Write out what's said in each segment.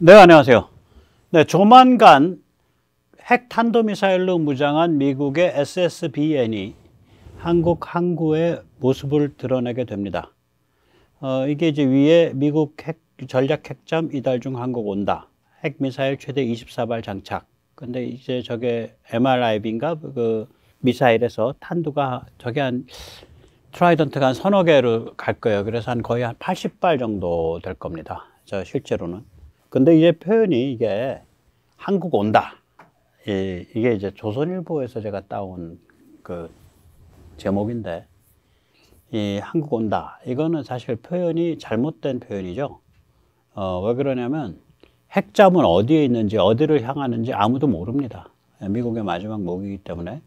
네, 안녕하세요. 네, 조만간 핵 탄도미사일로 무장한 미국의 SSBN이 한국 항구의 모습을 드러내게 됩니다. 이게 이제 위에 미국 전략 핵잠 이달 중 한국 온다. 핵미사일 최대 24발 장착. 근데 이제 저게 MRIB인가? 그 미사일에서 탄두가 저게 한 트라이던트가 한 서너 개로 갈 거예요. 그래서 거의 한 80발 정도 될 겁니다. 실제로는. 근데 이제 표현이 이게 한국 온다. 이게 이제 조선일보에서 제가 따온 그 제목인데, 이 한국 온다. 이거는 사실 표현이 잘못된 표현이죠. 왜 그러냐면 핵잠은 어디에 있는지, 어디를 향하는지 아무도 모릅니다. 미국의 마지막 목이기 때문에.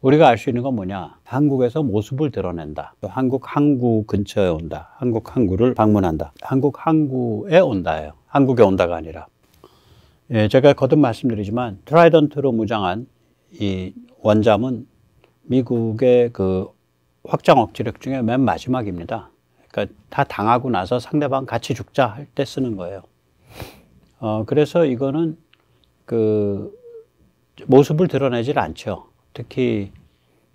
우리가 알 수 있는 건 뭐냐? 한국에서 모습을 드러낸다. 한국 항구 근처에 온다. 한국 항구를 방문한다. 한국 항구에 온다예요. 한국에 온다가 아니라. 예, 제가 거듭 말씀드리지만 트라이던트로 무장한 이 원잠은 미국의 그 확장 억지력 중에 맨 마지막입니다. 그러니까 다 당하고 나서 상대방 같이 죽자 할 때 쓰는 거예요. 그래서 이거는 그 모습을 드러내질 않죠. 특히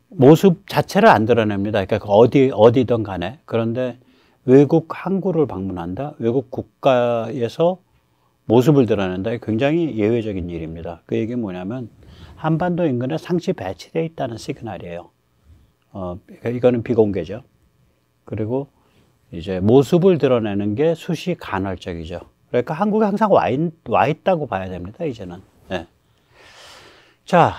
모습 자체를 안 드러냅니다. 그러니까 어디든 간에. 그런데 외국 항구를 방문한다. 외국 국가에서 모습을 드러낸다. 굉장히 예외적인 일입니다. 그 얘기는 뭐냐면 한반도 인근에 상시 배치되어 있다는 시그널이에요. 그러니까 이거는 비공개죠. 그리고 이제 모습을 드러내는 게 수시 간헐적이죠. 그러니까 한국에 항상 와 있다고 봐야 됩니다. 이제는. 네. 자,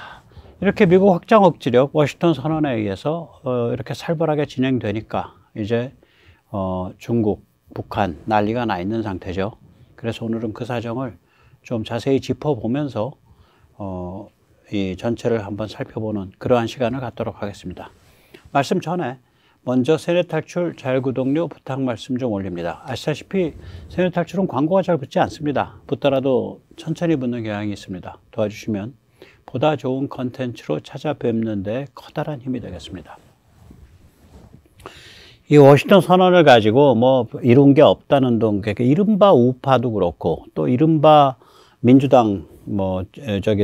이렇게 미국 확장 억지력 워싱턴 선언에 의해서 이렇게 살벌하게 진행되니까 이제 중국, 북한 난리가 나 있는 상태죠. 그래서 오늘은 그 사정을 좀 자세히 짚어보면서 이 전체를 한번 살펴보는 그러한 시간을 갖도록 하겠습니다. 말씀 전에 먼저 세뇌 탈출 자율구독료 부탁 말씀 좀 올립니다. 아시다시피 세뇌 탈출은 광고가 잘 붙지 않습니다. 붙더라도 천천히 붙는 경향이 있습니다. 도와주시면 보다 좋은 컨텐츠로 찾아뵙는 데 커다란 힘이 되겠습니다. 이 워싱턴 선언을 가지고 뭐 이룬 게 없다는 동, 이른바 우파도 그렇고 또 이른바 민주당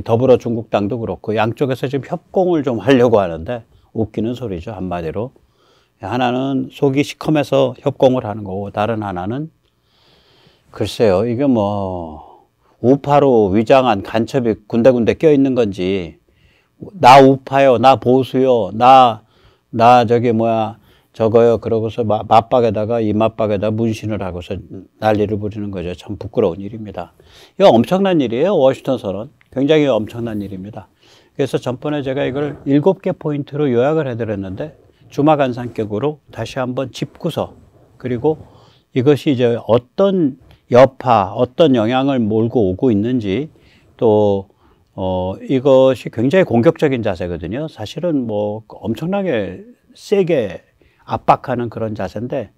더불어 중국당도 그렇고 양쪽에서 지금 협공을 좀 하려고 하는데 웃기는 소리죠. 한마디로. 하나는 속이 시커매서 협공을 하는 거고 다른 하나는 글쎄요. 이게 우파로 위장한 간첩이 군데군데 껴있는 건지, 나 우파요, 나 보수요, 저거요. 그러고서 맞박에다가 이 맞박에다 문신을 하고서 난리를 부리는 거죠. 참 부끄러운 일입니다. 이거 엄청난 일이에요. 워싱턴 선언. 굉장히 엄청난 일입니다. 그래서 전번에 제가 이걸 7개 포인트로 요약을 해드렸는데, 주마간산격으로 다시 한번 짚고서, 그리고 이것이 이제 어떤 여파, 어떤 영향을 몰고 오고 있는지, 또 이것이 굉장히 공격적인 자세거든요. 사실은 엄청나게 세게 압박하는 그런 자세인데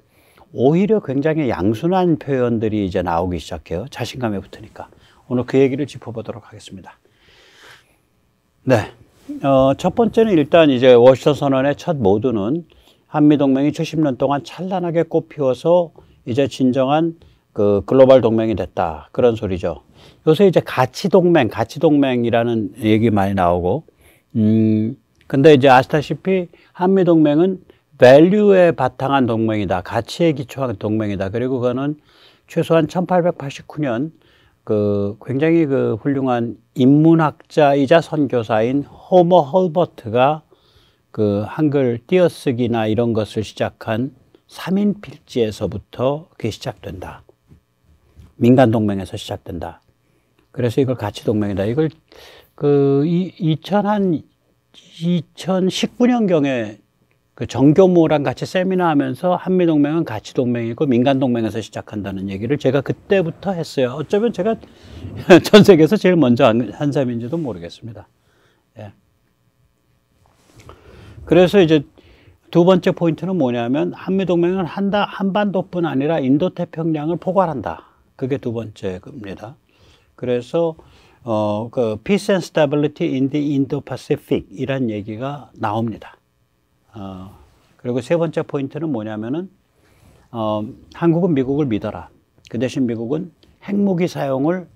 오히려 굉장히 양순한 표현들이 이제 나오기 시작해요. 자신감에 붙으니까. 오늘 그 얘기를 짚어보도록 하겠습니다. 네. 첫 번째는 일단 이제 워싱턴 선언의 첫 모두는 한미동맹이 70년 동안 찬란하게 꽃피워서 이제 진정한 그 글로벌 동맹이 됐다. 그런 소리죠. 요새 이제 가치동맹이라는 얘기 많이 나오고, 근데 이제 아시다시피 한미동맹은 밸류에 바탕한 동맹이다. 가치에 기초한 동맹이다. 그리고 그거는 최소한 1889년 굉장히 훌륭한 인문학자이자 선교사인 호머 헐버트가 한글 띄어쓰기나 이런 것을 시작한 3인 필지에서부터 그게 시작된다. 민간동맹에서 시작된다. 그래서 이걸 가치동맹이다. 이걸 2019년경에 정교모랑 같이 세미나 하면서 한미동맹은 가치동맹이고 민간동맹에서 시작한다는 얘기를 제가 그때부터 했어요. 어쩌면 제가 전 세계에서 제일 먼저 한 셈인지도 모르겠습니다. 예. 그래서 이제 두 번째 포인트는 뭐냐면 한미동맹은 한반도뿐 아니라 인도태평양을 포괄한다. 그게 두 번째 겁니다. 그래서 Peace and Stability in the Indo-Pacific 이란 얘기가 나옵니다. 그리고 세 번째 포인트는 뭐냐면은 한국은 미국을 믿어라. 그 대신 미국은 핵무기 사용을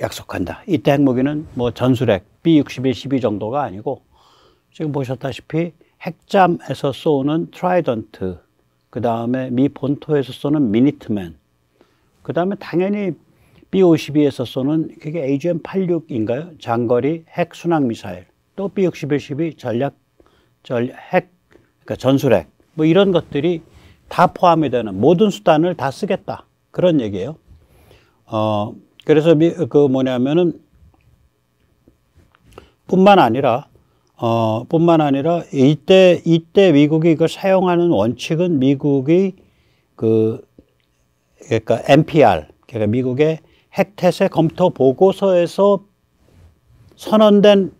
약속한다. 이때 핵무기는 뭐 전술핵 B-61, 12 정도가 아니고 지금 보셨다시피 핵잠에서 쏘는 트라이던트, 그 다음에 미 본토에서 쏘는 미니트맨, 그 다음에 당연히 B-52에서 쏘는 그게 AGM-86인가요? 장거리 핵 순항 미사일, 또 B-61, 12 핵, 그러니까 전술핵, 뭐 이런 것들이 다 포함이 되는 모든 수단을 다 쓰겠다. 그런 얘기예요. 그래서 뿐만 아니라 이때 미국이 이걸 사용하는 원칙은 미국이 그러니까 NPR, 그러니까 미국의 핵태세 검토 보고서에서 선언된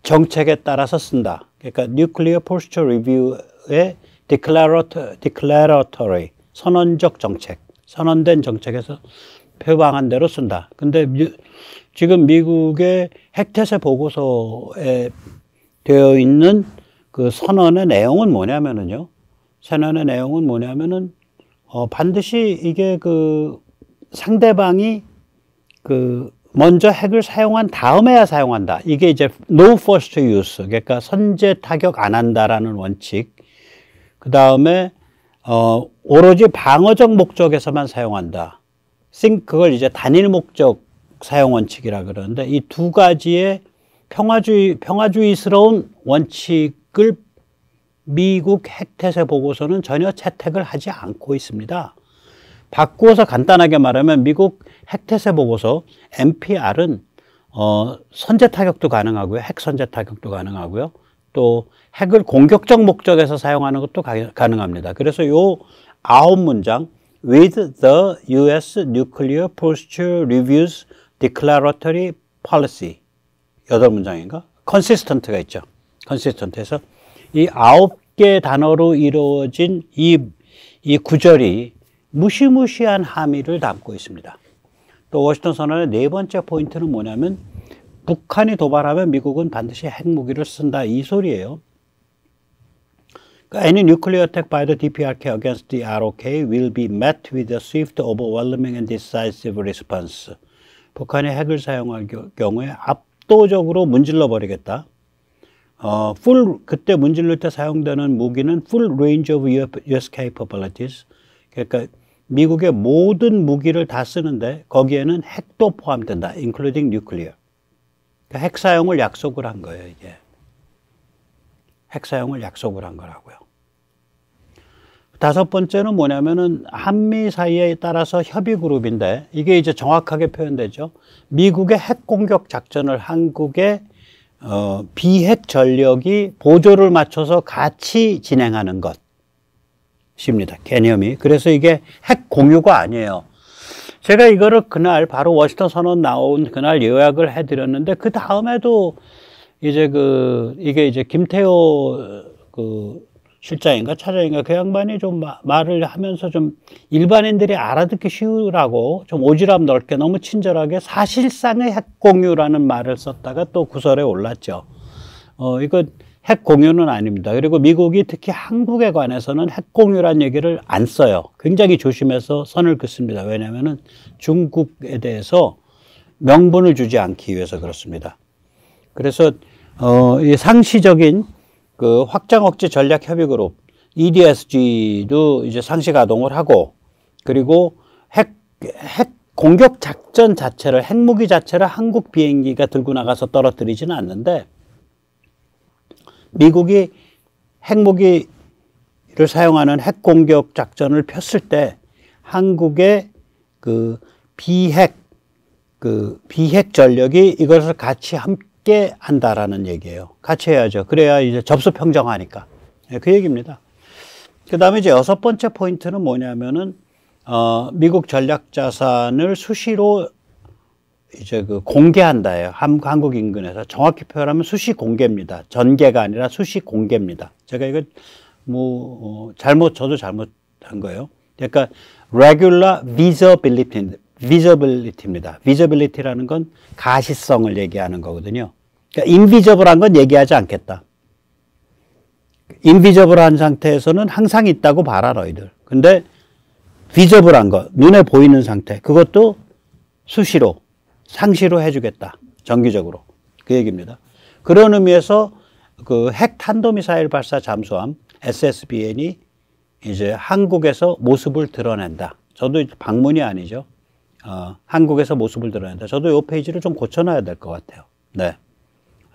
정책에 따라서 쓴다. 그러니까 Nuclear Posture Review의 declaratory, 선언적 정책, 선언된 정책에서 표방한 대로 쓴다. 근데 지금 미국의 핵태세 보고서에 되어 있는 그 선언의 내용은 뭐냐면은요. 선언의 내용은 뭐냐면은 반드시 이게 그 상대방이 먼저 핵을 사용한 다음에야 사용한다. 이게 이제 no first use, 그러니까 선제 타격 안 한다라는 원칙. 그 다음에 오로지 방어적 목적에서만 사용한다. 그걸 이제 단일 목적 사용 원칙이라 그러는데 이 두 가지의 평화주의스러운 원칙을 미국 핵태세 보고서는 전혀 채택을 하지 않고 있습니다. 바꾸어서 간단하게 말하면 미국 핵태세 보고서 NPR은 선제 타격도 가능하고요. 핵 선제 타격도 가능하고요. 또 핵을 공격적 목적에서 사용하는 것도 가능합니다. 그래서 요 9문장 with the U.S. Nuclear Posture Reviews Declaratory Policy 8문장인가? consistent가 있죠. consistent에서 이 9개 단어로 이루어진 이 구절이 무시무시한 함의를 담고 있습니다. 또 워싱턴 선언의 네 번째 포인트는 뭐냐면 북한이 도발하면 미국은 반드시 핵무기를 쓴다 이 소리예요. Any nuclear attack by the DPRK against the ROK will be met with a swift, overwhelming and decisive response. 북한이 핵을 사용할 경우에 압도적으로 문질러 버리겠다. 그때 문질릴 때 사용되는 무기는 full range of US capabilities. 그러니까 미국의 모든 무기를 다 쓰는데 거기에는 핵도 포함된다. including nuclear. 그러니까 핵 사용을 약속을 한 거예요, 이게. 핵 사용을 약속을 한 거라고요. 다섯 번째는 뭐냐면은 한미 사이에 따라서 협의 그룹인데 이게 이제 정확하게 표현되죠. 미국의 핵 공격 작전을 한국의 비핵 전력이 보조를 맞춰서 같이 진행하는 것입니다. 개념이. 그래서 이게 핵 공유가 아니에요. 제가 이거를 그날 바로 워싱턴 선언 나온 그날 요약을 해드렸는데 그 다음에도 이제 이게 이제 김태호 실장인가 차장인가 그 양반이 좀 말을 하면서 좀 일반인들이 알아듣기 쉬우라고 좀 오지랖 넓게 너무 친절하게 사실상의 핵 공유라는 말을 썼다가 또 구설에 올랐죠. 이거 핵 공유는 아닙니다. 그리고 미국이 특히 한국에 관해서는 핵 공유란 얘기를 안 써요. 굉장히 조심해서 선을 긋습니다. 왜냐하면은 중국에 대해서 명분을 주지 않기 위해서 그렇습니다. 그래서 이 상시적인 그 확장 억제 전략 협의 그룹 EDSG도 이제 상시 가동을 하고 그리고 핵 공격 작전 자체를 핵무기 자체를 한국 비행기가 들고 나가서 떨어뜨리지는 않는데 미국이 핵무기를 사용하는 핵 공격 작전을 폈을 때 한국의 비핵 전력이 이것을 같이 함께 한다라는 얘기예요. 같이 해야죠. 그래야 이제 접수 평정하니까. 그 얘기입니다. 그 다음에 이제 여섯 번째 포인트는 뭐냐면은, 미국 전략 자산을 수시로 이제 공개한다예요. 한국 인근에서. 정확히 표현하면 수시 공개입니다. 전개가 아니라 수시 공개입니다. 제가 이거 저도 잘못한 거예요. 그러니까 regular visibility입니다. visibility라는 건 가시성을 얘기하는 거거든요. 그러니까 invisible한 건 얘기하지 않겠다. invisible한 상태에서는 항상 있다고 봐라 너희들. 근데 visible한 거, 눈에 보이는 상태, 그것도 수시로, 상시로 해주겠다. 정기적으로. 그 얘기입니다. 그런 의미에서 그 핵 탄도미사일 발사 잠수함 SSBN이 이제 한국에서 모습을 드러낸다. 저도 방문이 아니죠. 한국에서 모습을 드러낸다. 저도 이 페이지를 좀 고쳐놔야 될 것 같아요. 네.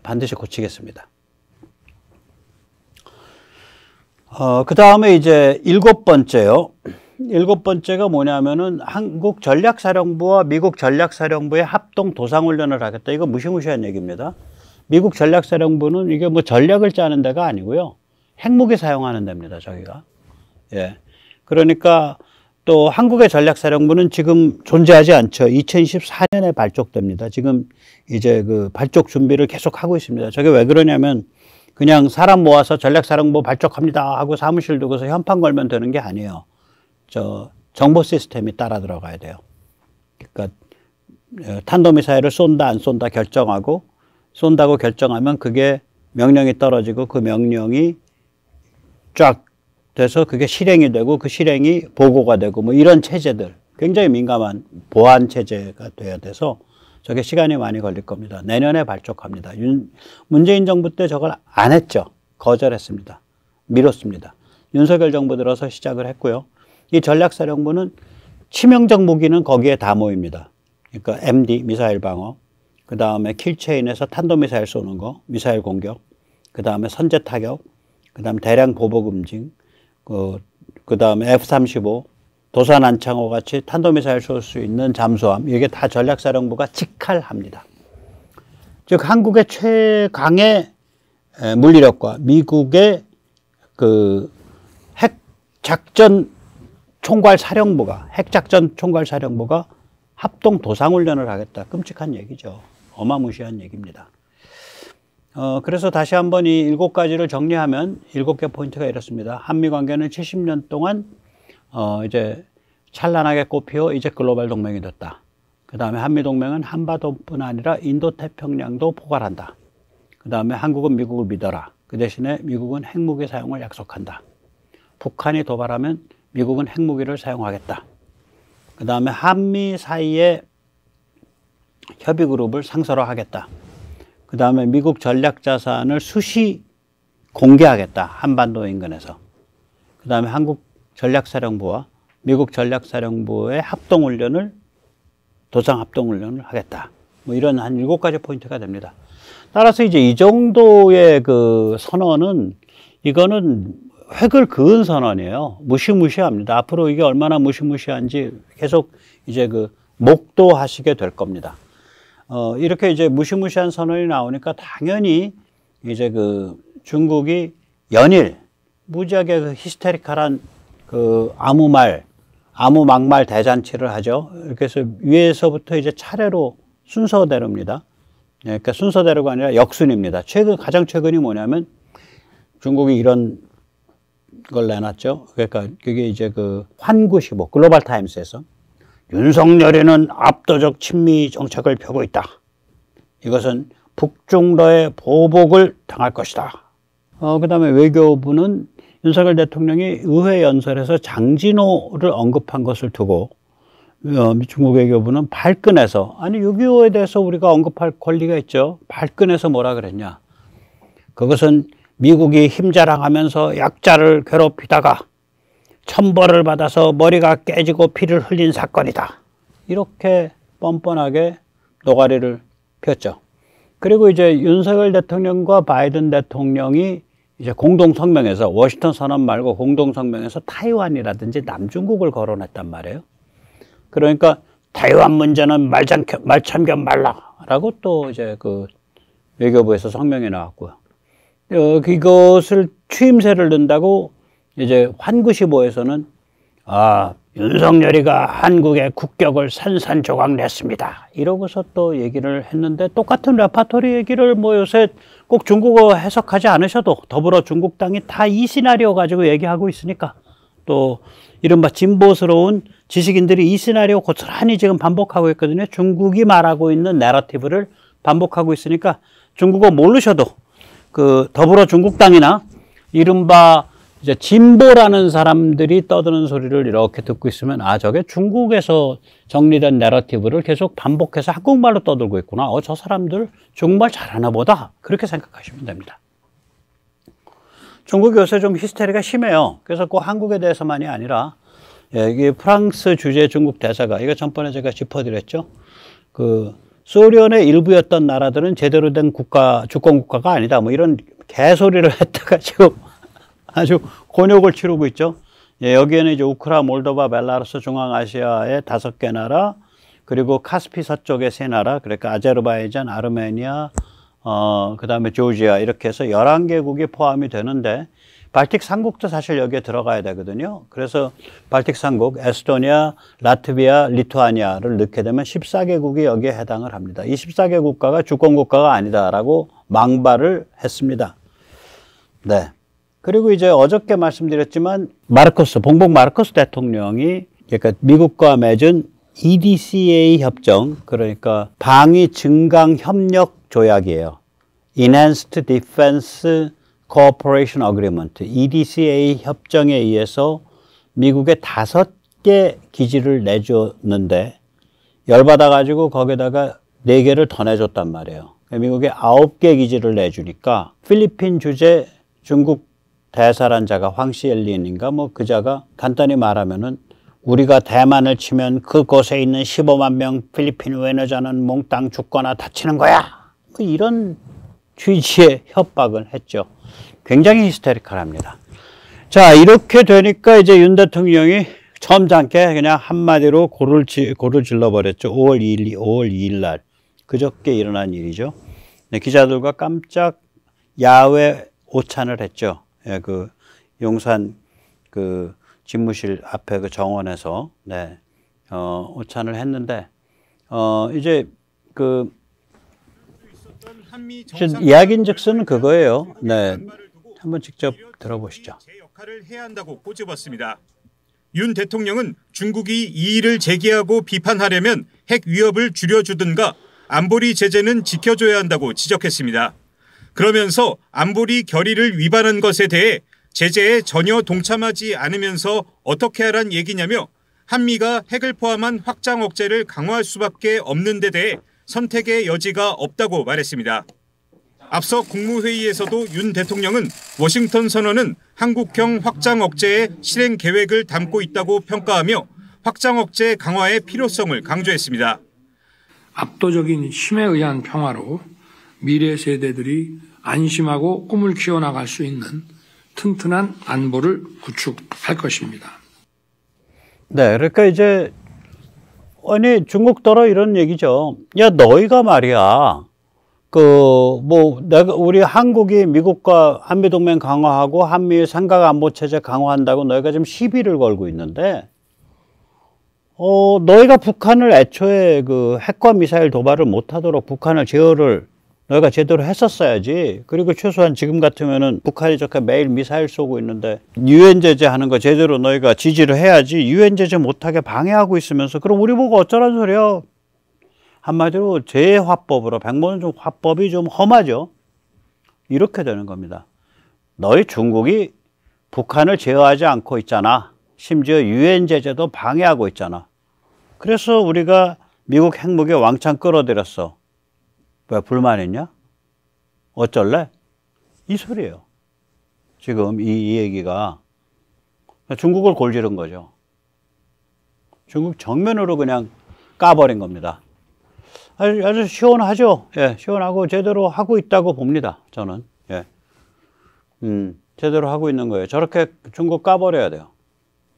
반드시 고치겠습니다. 그 다음에 이제 7번째요. 7번째가 뭐냐면은 한국 전략사령부와 미국 전략사령부의 합동 도상훈련을 하겠다. 이거 무시무시한 얘기입니다. 미국 전략사령부는 이게 뭐 전략을 짜는 데가 아니고요. 핵무기 사용하는 데입니다, 저기가. 예. 그러니까 또 한국의 전략사령부는 지금 존재하지 않죠. 2024년에 발족됩니다. 지금 이제 그 발족 준비를 계속 하고 있습니다. 저게 왜 그러냐면 그냥 사람 모아서 전략사령부 발족합니다 하고 사무실 두고서 현판 걸면 되는 게 아니에요. 저 정보 시스템이 따라 들어가야 돼요. 그러니까 탄도미사일을 쏜다 안 쏜다 결정하고 쏜다고 결정하면 그게 명령이 떨어지고 그 명령이 쫙 돼서 그게 실행이 되고 그 실행이 보고가 되고 뭐 이런 체제들 굉장히 민감한 보안 체제가 돼야 돼서 저게 시간이 많이 걸릴 겁니다. 내년에 발족합니다. 문재인 정부 때 저걸 안 했죠. 거절했습니다. 미뤘습니다. 윤석열 정부 들어서 시작을 했고요. 이 전략사령부는 치명적 무기는 거기에 다 모입니다. 그러니까 MD 미사일 방어, 그 다음에 킬체인에서 탄도미사일 쏘는 거, 미사일 공격, 그 다음에 선제 타격, 그 다음에 대량 보복 음징, 그 다음에 F-35, 도산 안창호 같이 탄도미사일 쏠 수 있는 잠수함, 이게 다 전략사령부가 직할합니다. 즉 한국의 최강의 물리력과 미국의 그 핵작전 총괄사령부가 핵작전 총괄사령부가 합동 도상훈련을 하겠다. 끔찍한 얘기죠. 어마무시한 얘기입니다. 그래서 다시 한번 이 7가지를 정리하면 7개 포인트가 이렇습니다. 한미 관계는 70년 동안 이제 찬란하게 꽃피어 이제 글로벌 동맹이 됐다. 그 다음에 한미 동맹은 한반도뿐 아니라 인도태평양도 포괄한다. 그 다음에 한국은 미국을 믿어라. 그 대신에 미국은 핵무기 사용을 약속한다. 북한이 도발하면 미국은 핵무기를 사용하겠다. 그 다음에 한미 사이에 협의그룹을 상설화하겠다. 그 다음에 미국 전략자산을 수시 공개하겠다. 한반도 인근에서. 그 다음에 한국 전략사령부와 미국 전략사령부의 합동훈련을 도상합동훈련을 하겠다. 뭐 이런 한 7가지 포인트가 됩니다. 따라서 이제 이 정도의 그 선언은 이거는 획을 그은 선언이에요. 무시무시합니다. 앞으로 이게 얼마나 무시무시한지 계속 이제 그 목도하시게 될 겁니다. 이렇게 이제 무시무시한 선언이 나오니까 당연히 이제 그 중국이 연일 무지하게 그 히스테리컬한 그 아무 막말 대잔치를 하죠. 이렇게 해서 위에서부터 이제 차례로 순서대로입니다. 그러니까 순서대로가 아니라 역순입니다. 가장 최근이 뭐냐면 중국이 이런 걸 내놨죠. 그러니까 그게 이제 그 환구시보 글로벌 타임스에서 윤석열이는 압도적 친미 정책을 펴고 있다. 이것은 북중러의 보복을 당할 것이다. 그 다음에 외교부는 윤석열 대통령이 의회 연설에서 장진호를 언급한 것을 두고 중국 외교부는 발끈해서 아니 6.25에 대해서 우리가 언급할 권리가 있죠. 발끈해서 뭐라 그랬냐. 그것은 미국이 힘자랑하면서 약자를 괴롭히다가 천벌을 받아서 머리가 깨지고 피를 흘린 사건이다. 이렇게 뻔뻔하게 노가리를 폈죠. 그리고 이제 윤석열 대통령과 바이든 대통령이 이제 공동성명에서 워싱턴 선언 말고 공동성명에서 타이완이라든지 남중국을 거론했단 말이에요. 그러니까 타이완 문제는 말참견 말라라고 또 이제 그 외교부에서 성명이 나왔고요. 이것을 추임새를 넣는다고 이제 환구시보에서는 윤석열이가 한국의 국격을 산산조각 냈습니다. 이러고서 또 얘기를 했는데 똑같은 레파토리 얘기를 뭐 요새 꼭 중국어 해석하지 않으셔도 더불어 중국당이 다 이 시나리오 가지고 얘기하고 있으니까 또 이른바 진보스러운 지식인들이 이 시나리오 고스란히 지금 반복하고 있거든요. 중국이 말하고 있는 내러티브를 반복하고 있으니까 중국어 모르셔도 그 더불어 중국당이나 이른바 이제 진보라는 사람들이 떠드는 소리를 이렇게 듣고 있으면 아, 저게 중국에서 정리된 내러티브를 계속 반복해서 한국말로 떠들고 있구나. 저 사람들 중국말 잘하나 보다. 그렇게 생각하시면 됩니다. 중국이 요새 좀 히스테리가 심해요. 그래서 꼭 한국에 대해서만이 아니라 이게 프랑스 주재 중국 대사가 이거 전번에 제가 짚어드렸죠. 그 소련의 일부였던 나라들은 제대로 된 국가, 주권 국가가 아니다. 뭐 이런 개소리를 했다가 지금 아주 곤욕을 치르고 있죠. 여기에는 이제 우크라, 몰도바, 벨라루스, 중앙아시아의 5개 나라, 그리고 카스피 서쪽의 3나라, 그러니까 아제르바이잔, 아르메니아, 그 다음에 조지아 이렇게 해서 11개국이 포함이 되는데 발틱 3국도 사실 여기에 들어가야 되거든요. 그래서 발틱 3국, 에스토니아, 라트비아, 리투아니아를 넣게 되면 14개국이 여기에 해당을 합니다. 이 14개 국가가 주권 국가가 아니다라고 망발을 했습니다. 네. 그리고 이제 어저께 말씀드렸지만 봉복 마르코스 대통령이 그러니까 미국과 맺은 EDCA 협정, 그러니까 방위 증강 협력 조약이에요. Enhanced Defense Cooperation Agreement, EDCA 협정에 의해서 미국에 5개 기지를 내줬는데 열받아가지고 거기다가 4개를 더 내줬단 말이에요. 미국에 9개 기지를 내주니까 필리핀 주재 중국 대사란 자가 황시엘린인가 뭐 그 자가 간단히 말하면은 우리가 대만을 치면 그곳에 있는 15만 명 필리핀 외노자는 몽땅 죽거나 다치는 거야. 뭐 이런 취지의 협박을 했죠. 굉장히 히스테리컬합니다. 자, 이렇게 되니까 이제 윤 대통령이 점잖게 그냥 한마디로 고를 질러버렸죠. 5월 2일 날. 그저께 일어난 일이죠. 네, 기자들과 깜짝 야외 오찬을 했죠. 예, 그 용산 그 집무실 앞에 그 정원에서 네, 오찬을 했는데 이제 그 이야기인즉슨 그거예요. 네, 한번 직접 들어보시죠. 제 역할을 해야 한다고 꼬집었습니다. 윤 대통령은 중국이 이의를 제기하고 비판하려면 핵 위협을 줄여주든가 안보리 제재는 지켜줘야 한다고 지적했습니다. 그러면서 안보리 결의를 위반한 것에 대해 제재에 전혀 동참하지 않으면서 어떻게 하란 얘기냐며 한미가 핵을 포함한 확장 억제를 강화할 수밖에 없는 데 대해 선택의 여지가 없다고 말했습니다. 앞서 국무회의에서도 윤 대통령은 워싱턴 선언은 한국형 확장 억제의 실행 계획을 담고 있다고 평가하며 확장 억제 강화의 필요성을 강조했습니다. 압도적인 힘에 의한 평화로 미래 세대들이 안심하고 꿈을 키워나갈 수 있는 튼튼한 안보를 구축할 것입니다. 네, 그러니까 이제 아니 중국더러 이런 얘기죠. 야, 너희가 말이야. 우리 한국이 미국과 한미동맹 강화하고 한미 삼각안보체제 강화한다고 너희가 지금 시비를 걸고 있는데, 너희가 북한을 애초에 그 핵과 미사일 도발을 못하도록 북한을 제어를 너희가 제대로 했었어야지. 그리고 최소한 지금 같으면은 북한이 저렇게 매일 미사일 쏘고 있는데 유엔 제재 하는 거 제대로 너희가 지지를 해야지. 유엔 제재 못하게 방해하고 있으면서 그럼 우리 보고 어쩌란 소리야. 한마디로 재화법으로 백모는 좀 화법이 좀 험하죠. 이렇게 되는 겁니다. 너희 중국이 북한을 제어하지 않고 있잖아. 심지어 유엔 제재도 방해하고 있잖아. 그래서 우리가 미국 핵무기 왕창 끌어들였어. 왜 불만 있냐? 어쩔래? 이 소리예요. 지금 이 얘기가 중국을 골지른 거죠. 중국 정면으로 그냥 까버린 겁니다. 아주 시원하죠. 예, 시원하고 제대로 하고 있다고 봅니다. 저는. 예. 제대로 하고 있는 거예요. 저렇게 중국 까버려야 돼요.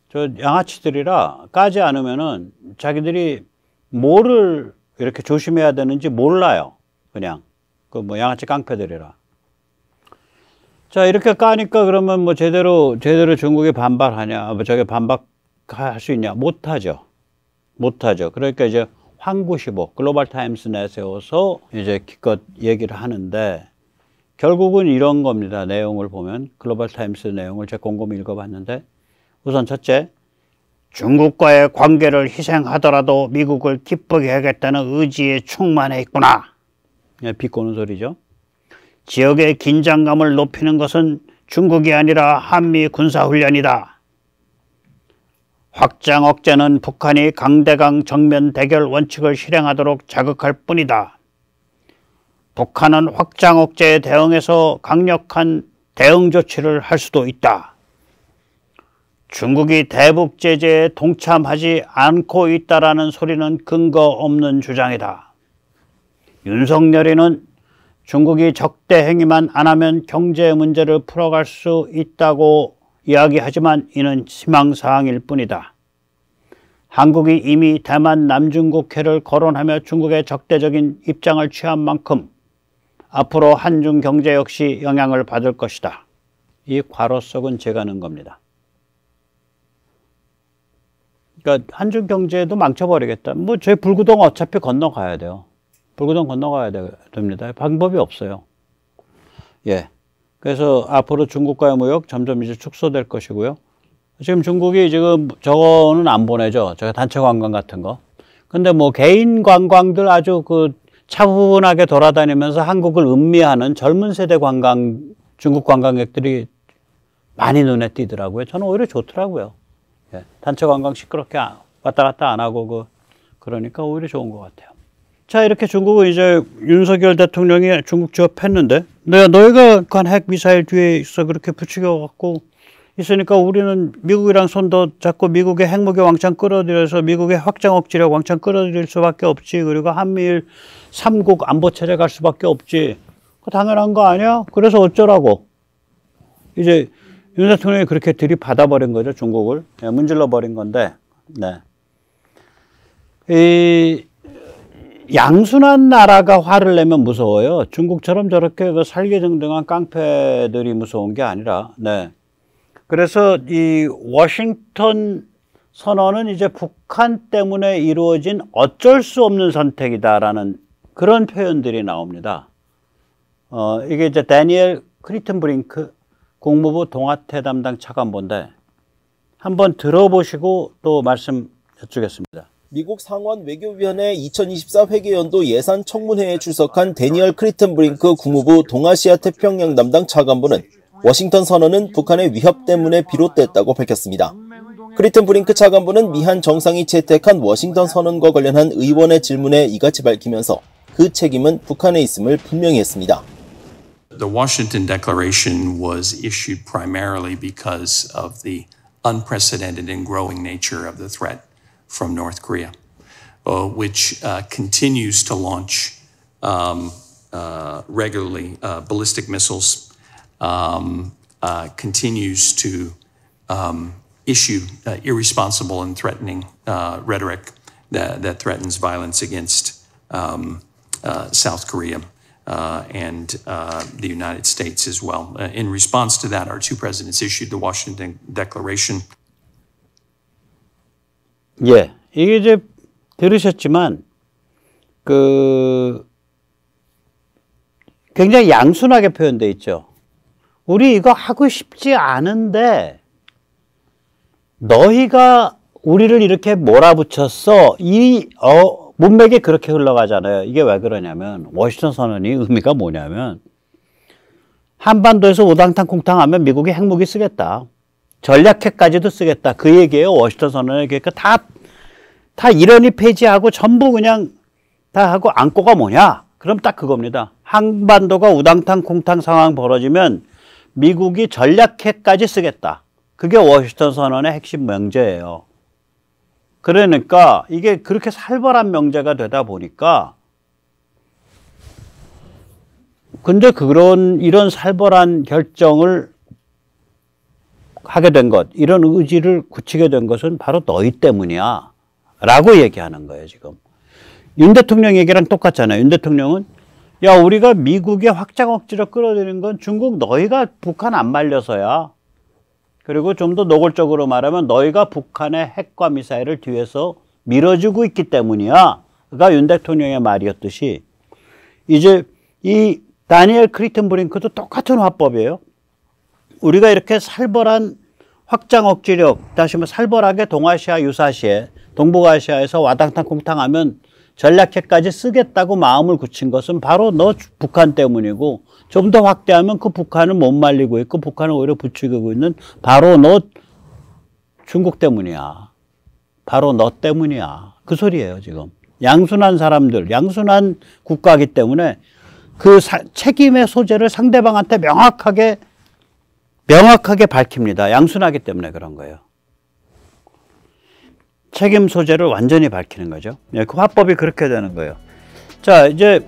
저 양아치들이라 까지 않으면은 자기들이 뭐를 이렇게 조심해야 되는지 몰라요. 그냥 그 뭐 양아치 깡패들이라. 자, 이렇게 까니까 그러면 뭐 제대로 중국이 반발하냐? 뭐 저게 반박할 수 있냐? 못하죠. 그러니까 이제 황구시보 글로벌 타임스 내세워서 이제 기껏 얘기를 하는데 결국은 이런 겁니다. 내용을 보면 글로벌 타임스 내용을 제가 곰곰이 읽어봤는데 우선 첫째, 중국과의 관계를 희생하더라도 미국을 기쁘게 하겠다는 의지에 충만해 있구나. 비꼬는 소리죠. 지역의 긴장감을 높이는 것은 중국이 아니라 한미 군사훈련이다. 확장 억제는 북한이 강대강 정면 대결 원칙을 실행하도록 자극할 뿐이다. 북한은 확장 억제에 대응해서 강력한 대응 조치를 할 수도 있다. 중국이 대북 제재에 동참하지 않고 있다라는 소리는 근거 없는 주장이다. 윤석열이는 중국이 적대 행위만 안 하면 경제 문제를 풀어갈 수 있다고 이야기하지만 이는 희망사항일 뿐이다. 한국이 이미 대만 남중국해를 거론하며 중국의 적대적인 입장을 취한 만큼 앞으로 한중 경제 역시 영향을 받을 것이다. 이 괄호석은 제가 넣은 겁니다. 그러니까 한중 경제도 망쳐버리겠다. 뭐 저희 불구동 어차피 건너가야 돼요. 불구동 건너가야 됩니다. 방법이 없어요. 예. 그래서 앞으로 중국과의 무역 점점 이제 축소될 것이고요. 지금 중국이 지금 저거는 안 보내죠. 저 단체 관광 같은 거. 근데 뭐 개인 관광들 아주 그 차분하게 돌아다니면서 한국을 음미하는 젊은 세대 중국 관광객들이 많이 눈에 띄더라고요. 저는 오히려 좋더라고요. 예. 단체 관광 시끄럽게 왔다 갔다 안 하고 그러니까 오히려 좋은 것 같아요. 자, 이렇게 중국은 이제 윤석열 대통령이 중국 취업했는데, 너희가 북한 핵 미사일 뒤에 있어 그렇게 부추겨 갖고 있으니까 우리는 미국이랑 손도 잡고 미국의 핵무기 왕창 끌어들여서 미국의 확장 억지력 왕창 끌어들일 수밖에 없지. 그리고 한미일 3국 안보 체제 갈 수밖에 없지. 그거 당연한 거 아니야? 그래서 어쩌라고. 이제 윤 대통령이 그렇게 들이받아버린 거죠, 중국을. 네, 문질러 버린 건데, 네. 양순한 나라가 화를 내면 무서워요. 중국처럼 저렇게 그 살기등등한 깡패들이 무서운 게 아니라, 네. 그래서 이 워싱턴 선언은 이제 북한 때문에 이루어진 어쩔 수 없는 선택이다라는 그런 표현들이 나옵니다. 이게 이제 다니엘 크리튼브링크 국무부 동아태 담당 차관보인데 한번 들어보시고 또 말씀 여쭈겠습니다. 미국 상원 외교위원회 2024 회계연도 예산 청문회에 출석한 데니얼 크리튼브링크 국무부 동아시아 태평양 담당 차관보는 워싱턴 선언은 북한의 위협 때문에 비롯됐다고 밝혔습니다. 크리튼브링크 차관보는 미한 정상이 채택한 워싱턴 선언과 관련한 의원의 질문에 이같이 밝히면서 그 책임은 북한에 있음을 분명히 했습니다. The Washington Declaration was issued primarily because of the unprecedented and growing nature of the threat from North Korea, which continues to launch regularly ballistic missiles, continues to issue irresponsible and threatening rhetoric that threatens violence against South Korea and the United States as well. In response to that, our two presidents issued the Washington Declaration. 예, 이게 이제 들으셨지만 굉장히 양순하게 표현되어 있죠. 우리 이거 하고 싶지 않은데 너희가 우리를 이렇게 몰아붙였어. 이 문맥이 그렇게 흘러가잖아요. 이게 왜 그러냐면 워싱턴 선언이 의미가 뭐냐면 한반도에서 우당탕 쿵탕 하면 미국이 핵무기 쓰겠다. 전략핵까지도 쓰겠다. 그 얘기예요. 워싱턴 선언에. 그러니까 다 이런이 폐지하고 전부 그냥 다 하고 안고가 뭐냐? 그럼 딱 그겁니다. 한반도가 우당탕 쿵탕 상황 벌어지면 미국이 전략핵까지 쓰겠다. 그게 워싱턴 선언의 핵심 명제예요. 그러니까 이게 그렇게 살벌한 명제가 되다 보니까 근데 이런 살벌한 결정을 하게 된 것, 이런 의지를 굳히게 된 것은 바로 너희 때문이야 라고 얘기하는 거예요. 지금 윤 대통령 얘기랑 똑같잖아요. 윤 대통령은 야, 우리가 미국의 확장 억지로 끌어들이는 건 중국 너희가 북한 안 말려서야. 그리고 좀 더 노골적으로 말하면 너희가 북한의 핵과 미사일을 뒤에서 밀어주고 있기 때문이야 가 윤 대통령의 말이었듯이 이제 이 다니엘 크리튼브링크도 똑같은 화법이에요. 우리가 이렇게 살벌한 확장 억지력, 다시 말해 살벌하게 동아시아 유사시에 동북아시아에서 와당탕 쿵탕하면 전략핵까지 쓰겠다고 마음을 굳힌 것은 바로 너 북한 때문이고, 좀 더 확대하면 그 북한을 못 말리고 있고 북한을 오히려 부추기고 있는 바로 너 중국 때문이야. 바로 너 때문이야. 그 소리예요, 지금. 양순한 사람들, 양순한 국가이기 때문에 그 책임의 소재를 상대방한테 명확하게 밝힙니다. 양순하기 때문에 그런 거예요. 책임 소재를 완전히 밝히는 거죠. 그 화법이 그렇게 되는 거예요. 자, 이제